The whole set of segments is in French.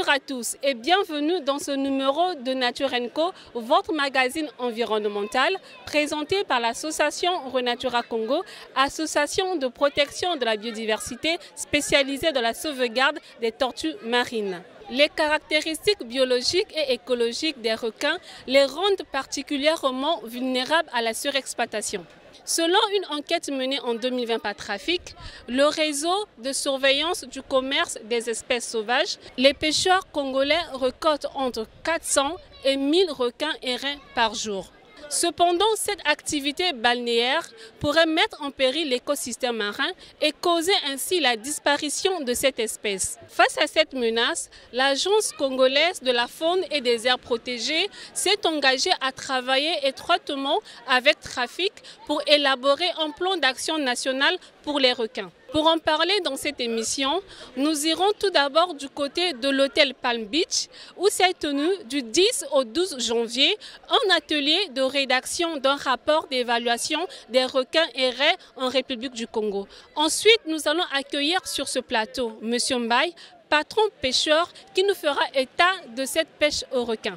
Bonjour à tous et bienvenue dans ce numéro de Nature & Co, votre magazine environnemental présenté par l'association Renatura Congo, association de protection de la biodiversité spécialisée dans la sauvegarde des tortues marines. Les caractéristiques biologiques et écologiques des requins les rendent particulièrement vulnérables à la surexploitation. Selon une enquête menée en 2020 par Trafic, le réseau de surveillance du commerce des espèces sauvages, les pêcheurs congolais récoltent entre 400 et 1000 requins airains par jour. Cependant, cette activité balnéaire pourrait mettre en péril l'écosystème marin et causer ainsi la disparition de cette espèce. Face à cette menace, l'Agence congolaise de la faune et des aires protégées s'est engagée à travailler étroitement avec Trafic pour élaborer un plan d'action national pour les requins. Pour en parler dans cette émission, nous irons tout d'abord du côté de l'hôtel Palm Beach où s'est tenu du 10 au 12 janvier un atelier de rédaction d'un rapport d'évaluation des requins airants en République du Congo. Ensuite, nous allons accueillir sur ce plateau M. Mbaye, patron pêcheur, qui nous fera état de cette pêche aux requins.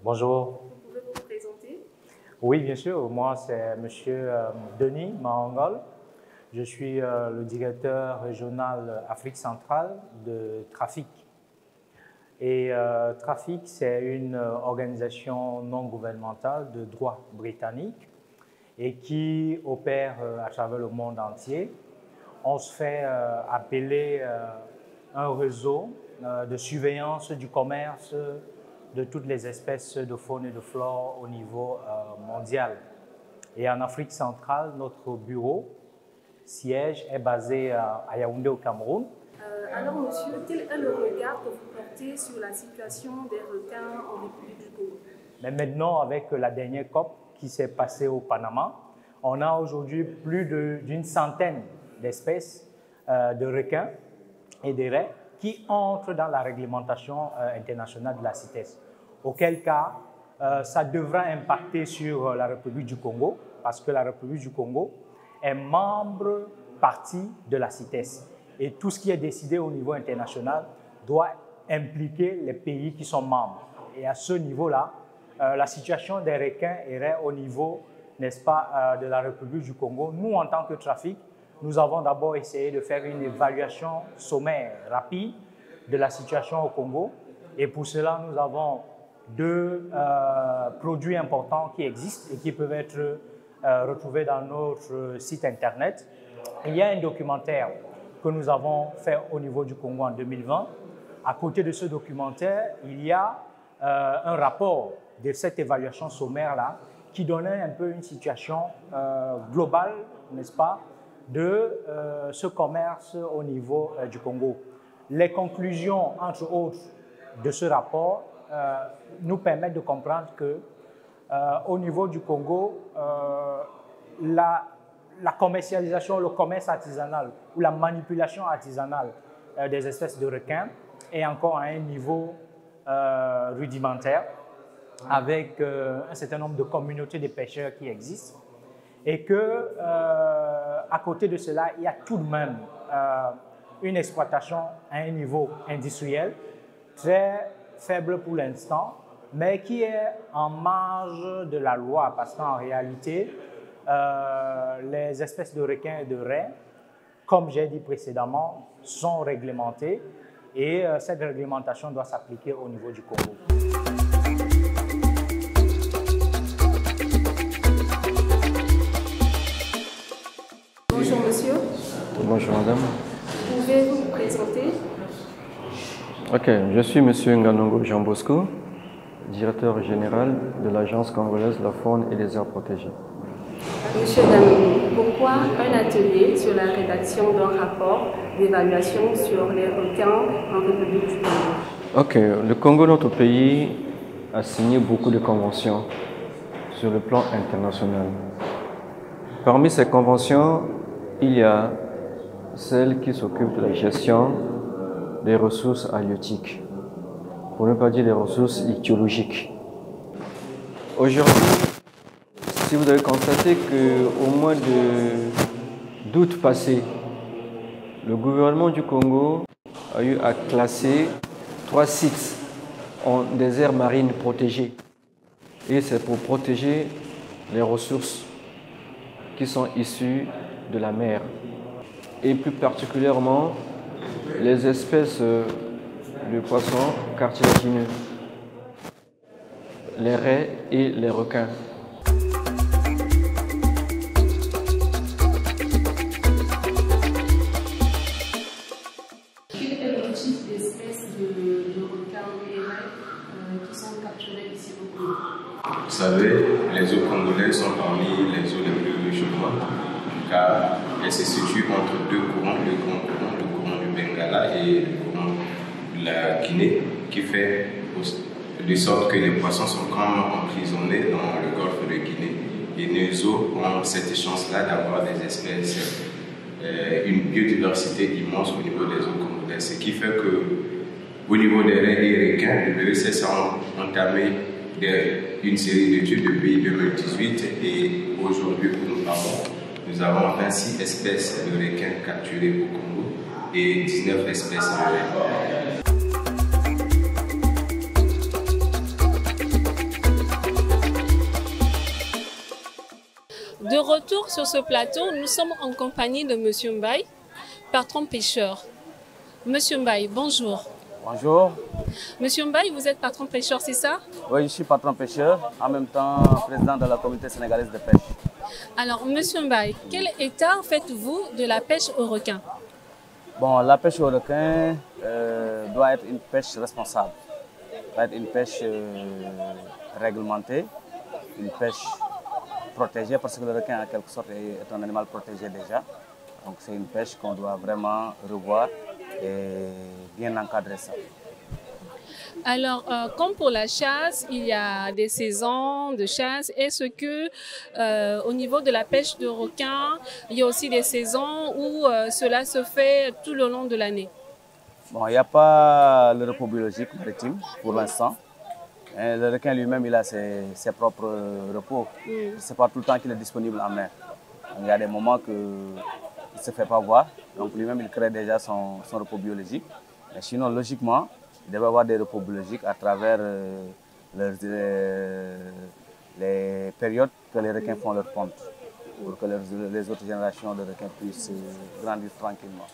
Bonjour. Vous pouvez vous présenter? Oui, bien sûr. Moi, c'est M. Denis Mahangol. Je suis le directeur régional Afrique centrale de Trafic. Et Trafic, c'est une organisation non gouvernementale de droit britannique et qui opère à travers le monde entier. On se fait appeler un réseau de surveillance du commerce de toutes les espèces de faune et de flore au niveau mondial. Et en Afrique centrale, notre bureau, siège, est basé à Yaoundé au Cameroun. Alors monsieur, quel est le regard que vous portez sur la situation des requins en République du Congo? Mais maintenant, avec la dernière COP qui s'est passée au Panama, on a aujourd'hui plus d'une centaine d'espèces de requins et de raies qui entrent dans la réglementation internationale de la CITES. Auquel cas, ça devra impacter sur la République du Congo, parce que la République du Congo est membre partie de la CITES. Et tout ce qui est décidé au niveau international doit impliquer les pays qui sont membres. Et à ce niveau-là, la situation des requins irait au niveau, n'est-ce pas, de la République du Congo. Nous, en tant que Trafic, nous avons d'abord essayé de faire une évaluation sommaire, rapide, de la situation au Congo. Et pour cela, nous avons deux produits importants qui existent et qui peuvent être retrouvés dans notre site internet. Il y a un documentaire que nous avons fait au niveau du Congo en 2020. À côté de ce documentaire, il y a un rapport de cette évaluation sommaire-là qui donnait un peu une situation globale, n'est-ce pas, de ce commerce au niveau du Congo. Les conclusions, entre autres, de ce rapport nous permettent de comprendre que au niveau du Congo, la commercialisation, le commerce artisanal ou la manipulation artisanale des espèces de requins est encore à un niveau rudimentaire avec un certain nombre de communautés de pêcheurs qui existent. Et que, à côté de cela, il y a tout de même une exploitation à un niveau industriel très faible pour l'instant, mais qui est en marge de la loi, parce qu'en réalité, les espèces de requins et de raies, comme j'ai dit précédemment, sont réglementées et cette réglementation doit s'appliquer au niveau du Congo. Bonjour monsieur. Bonjour madame. Pouvez-vous vous présenter? Ok, je suis monsieur Nganongo Jean Bosco, directeur général de l'Agence congolaise de la faune et des aires protégées. Monsieur Nganongo, pourquoi un atelier sur la rédaction d'un rapport d'évaluation sur les requins en République du Congo? Ok, le Congo, notre pays, a signé beaucoup de conventions sur le plan international. Parmi ces conventions, il y a celle qui s'occupe de la gestion des ressources halieutiques, pour ne pas dire des ressources ichthyologiques. Aujourd'hui, Si vous avez constaté qu'au mois d'août passé, le gouvernement du Congo a eu à classer 3 sites en des aires marines protégées. Et c'est pour protéger les ressources qui sont issues de la mer. Et plus particulièrement, les espèces de poissons cartilagineux, les raies et les requins. Quel est le type d'espèces de requins et raies qui sont capturées ici au Congo? Vous savez, les eaux congolaises sont parmi les eaux les plus riches au monde, car elles se situent entre deux courants, le courant du Bengala et le courant de la Guinée, qui fait de sorte que les poissons sont complètement emprisonnés dans le golfe de Guinée. Et nos eaux ont cette chance-là d'avoir des espèces, une biodiversité immense au niveau des eaux congolaises, ce qui fait que au niveau des raies et requins, le BECS a entamé une série d'études depuis 2018 et aujourd'hui où nous parlons, nous avons 26 espèces de requins capturées au Congo et 19 espèces de raies. De retour sur ce plateau, nous sommes en compagnie de M. Mbaye, patron pêcheur. Monsieur Mbaye, bonjour. Bonjour. Monsieur Mbaye, vous êtes patron pêcheur, c'est ça? Oui, je suis patron pêcheur, en même temps président de la communauté sénégalaise de pêche. Alors, Monsieur Mbaye, quel état faites-vous de la pêche au requin? Bon, la pêche au requin doit être une pêche responsable, doit être une pêche réglementée, une pêche protégée, parce que le requin, en quelque sorte, est un animal protégé déjà. Donc, c'est une pêche qu'on doit vraiment revoir et bien encadrer ça. Alors, comme pour la chasse, il y a des saisons de chasse. Est-ce que, au niveau de la pêche de requin, il y a aussi des saisons où cela se fait tout le long de l'année? Bon, il n'y a pas le repos biologique maritime pour l'instant. Le requin lui-même, il a ses propres repos. Ce n'est pas tout le temps qu'il est disponible en mer. Il y a des moments qu'il ne se fait pas voir. Donc lui-même, il crée déjà son repos biologique. Mais sinon, logiquement, il devait avoir des repos biologiques à travers les périodes que les requins font leur ponte, pour que les autres générations de requins puissent grandir tranquillement.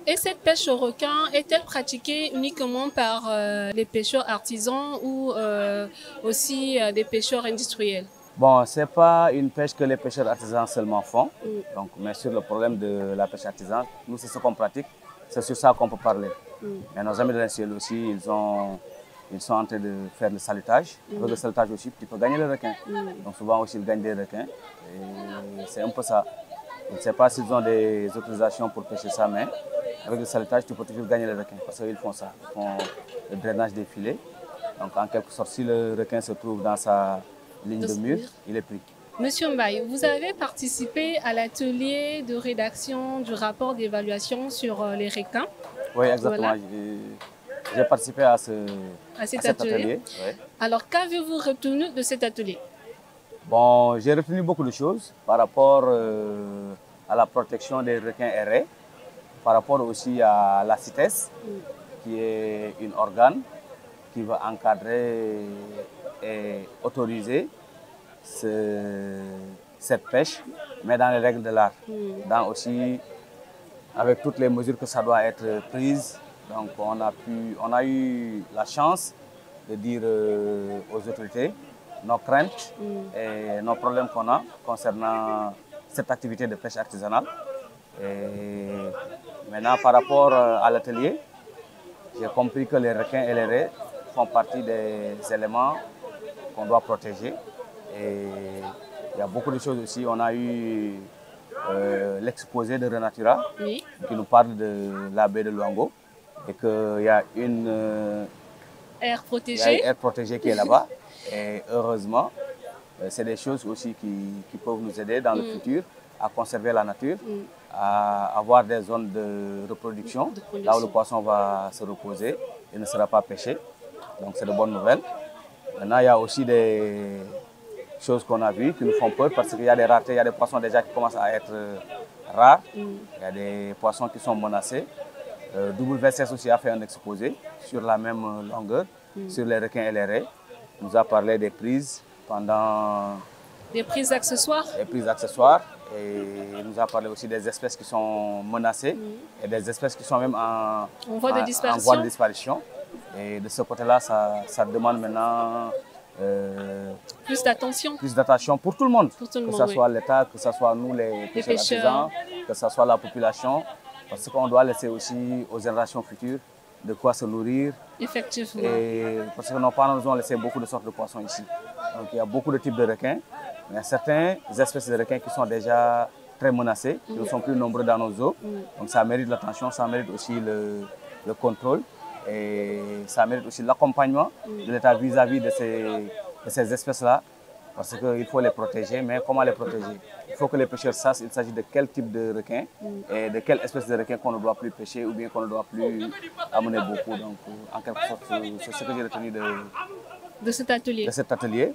Et cette pêche au requin est-elle pratiquée uniquement par les pêcheurs artisans ou aussi des pêcheurs industriels? Bon, ce n'est pas une pêche que les pêcheurs artisans seulement font. Donc, mais sur le problème de la pêche artisan, nous, c'est ce qu'on pratique. C'est sur ça qu'on peut parler. Mais nos amis de l'insuel aussi, ils sont en train de faire le salutage. Avec le salutage aussi, tu peux gagner le requin. Donc souvent aussi, ils gagnent des requins. Et c'est un peu ça. Je ne sais pas s'ils ont des autorisations pour pêcher ça, mais avec le salutage, tu peux toujours gagner le requin. Parce qu'ils font ça. Ils font le drainage des filets. Donc en quelque sorte, si le requin se trouve dans sa ligne de mur, il est pris. Monsieur Mbaye, vous avez participé à l'atelier de rédaction du rapport d'évaluation sur les requins. Oui, exactement. Voilà. J'ai participé à cet atelier. Oui. Alors, qu'avez-vous retenu de cet atelier? Bon, j'ai retenu beaucoup de choses par rapport à la protection des requins et raies, par rapport aussi à la CITES, qui est une organe qui va encadrer et autoriser cette pêche, mais dans les règles de l'art. Dans aussi, avec toutes les mesures que ça doit être prises. Donc on a eu la chance de dire aux autorités nos craintes et nos problèmes qu'on a concernant cette activité de pêche artisanale. Et maintenant, par rapport à l'atelier, j'ai compris que les requins et les raies font partie des éléments qu'on doit protéger. Et il y a beaucoup de choses aussi. On a eu l'exposé de Renatura qui nous parle de la baie de Luango et qu'il y a une aire protégée qui est là-bas. Et heureusement, c'est des choses aussi qui peuvent nous aider dans le futur à conserver la nature, à avoir des zones de reproduction, là où le poisson va se reposer et ne sera pas pêché. Donc c'est de bonnes nouvelles. Maintenant, il y a aussi choses qu'on a vues qui nous font peur parce qu'il y a des raretés, il y a des poissons déjà qui commencent à être rares, il y a des poissons qui sont menacés. WCS aussi a fait un exposé sur la même longueur, sur les requins et les raies. Il nous a parlé des prises pendant... Des prises accessoires? Des prises accessoires. Et il nous a parlé aussi des espèces qui sont menacées et des espèces qui sont même en voie de disparition. Et de ce côté-là, ça demande maintenant plus d'attention. Plus d'attention pour tout le monde. Pour tout le que monde, ce soit l'État, que ce soit nous les pêcheurs, que ce soit la population. Parce qu'on doit laisser aussi aux générations futures de quoi se nourrir. Effectivement. Et parce que nos parents nous ont laissé beaucoup de sortes de poissons ici. Donc il y a beaucoup de types de requins. Il y a certaines espèces de requins qui sont déjà très menacées, qui ne sont plus nombreux dans nos eaux. Donc ça mérite l'attention, ça mérite aussi le contrôle et ça mérite aussi l'accompagnement de l'État vis-à-vis de ces espèces-là. Parce qu'il faut les protéger, mais comment les protéger? Il faut que les pêcheurs sachent il s'agit de quel type de requin et de quelle espèce de requin qu'on ne doit plus pêcher ou bien qu'on ne doit plus amener beaucoup. Donc, en quelque sorte, c'est ce que j'ai retenu de cet atelier. De cet atelier.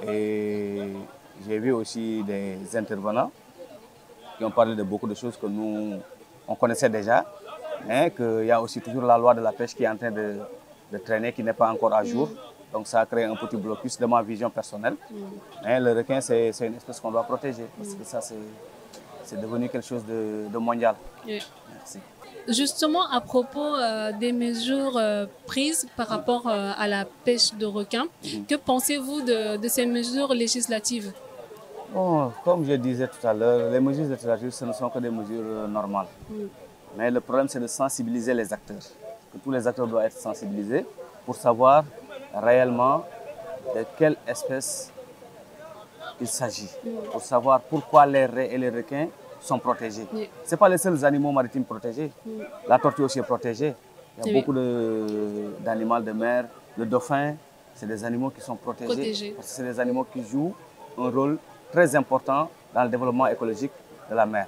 Et j'ai vu aussi des intervenants qui ont parlé de beaucoup de choses que nous, on connaissait déjà, mais qu'il y a aussi toujours la loi de la pêche qui est en train de traîner, qui n'est pas encore à jour. Donc ça a créé un petit blocus de ma vision personnelle. Mais le requin, c'est une espèce qu'on doit protéger, parce que ça, c'est devenu quelque chose de mondial. Oui. Merci. Justement, à propos des mesures prises par rapport à la pêche de requins, que pensez-vous de ces mesures législatives? Bon, comme je disais tout à l'heure, les mesures législatives, ce ne sont que des mesures normales. Mais le problème, c'est de sensibiliser les acteurs. Que tous les acteurs doivent être sensibilisés pour savoir réellement de quelle espèce il s'agit, pour savoir pourquoi les raies et les requins sont protégés. Ce ne sont pas les seuls animaux maritimes protégés. La tortue aussi est protégée. Il y a beaucoup d'animaux de mer. Le dauphin, c'est des animaux qui sont protégés. Parce que c'est des animaux qui jouent un rôle très important dans le développement écologique de la mer.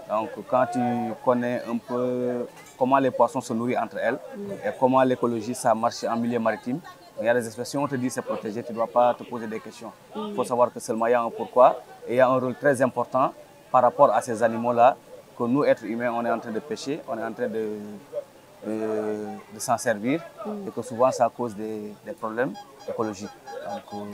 Donc quand tu connais un peu comment les poissons se nourrissent entre elles et comment l'écologie ça marche en milieu maritime, il y a des espèces, si on te dit c'est protégé, tu ne dois pas te poser des questions. Il faut savoir que seulement il y a un pourquoi et il y a un rôle très important par rapport à ces animaux-là que nous, êtres humains, on est en train de pêcher, on est en train de s'en servir et que souvent ça cause des problèmes écologiques. Donc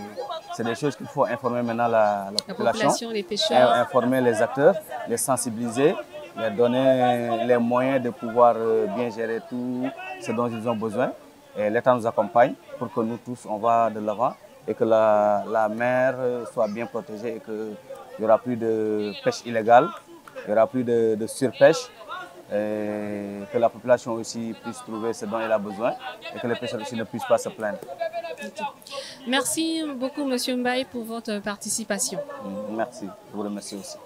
c'est des choses qu'il faut informer maintenant la population, les pêcheurs. Informer les acteurs, les sensibiliser, leur donner les moyens de pouvoir bien gérer tout ce dont ils ont besoin. Et l'État nous accompagne pour que nous tous, on va de l'avant et que la mer soit bien protégée et qu'il n'y aura plus de pêche illégale, il n'y aura plus de surpêche, et que la population aussi puisse trouver ce dont elle a besoin et que les pêcheurs aussi ne puissent pas se plaindre. Merci beaucoup, M. Mbaye, pour votre participation. Merci, je vous remercie aussi.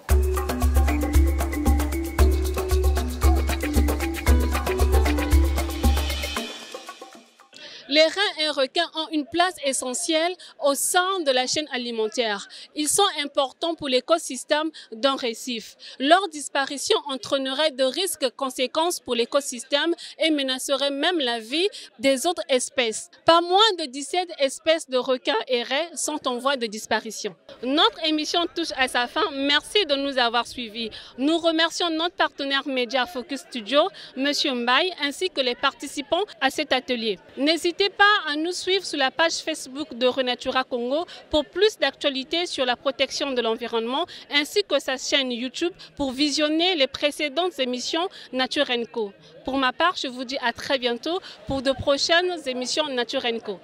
Les reins et requins ont une place essentielle au sein de la chaîne alimentaire. Ils sont importants pour l'écosystème d'un récif. Leur disparition entraînerait de risques conséquences pour l'écosystème et menacerait même la vie des autres espèces. Pas moins de 17 espèces de requins et raies sont en voie de disparition. Notre émission touche à sa fin. Merci de nous avoir suivis. Nous remercions notre partenaire Média Focus Studio, M. Mbaye, ainsi que les participants à cet atelier. N'hésitez pas à nous suivre sur la page Facebook de Renatura Congo pour plus d'actualités sur la protection de l'environnement, ainsi que sa chaîne YouTube pour visionner les précédentes émissions Nature & Co. Pour ma part, je vous dis à très bientôt pour de prochaines émissions Nature & Co.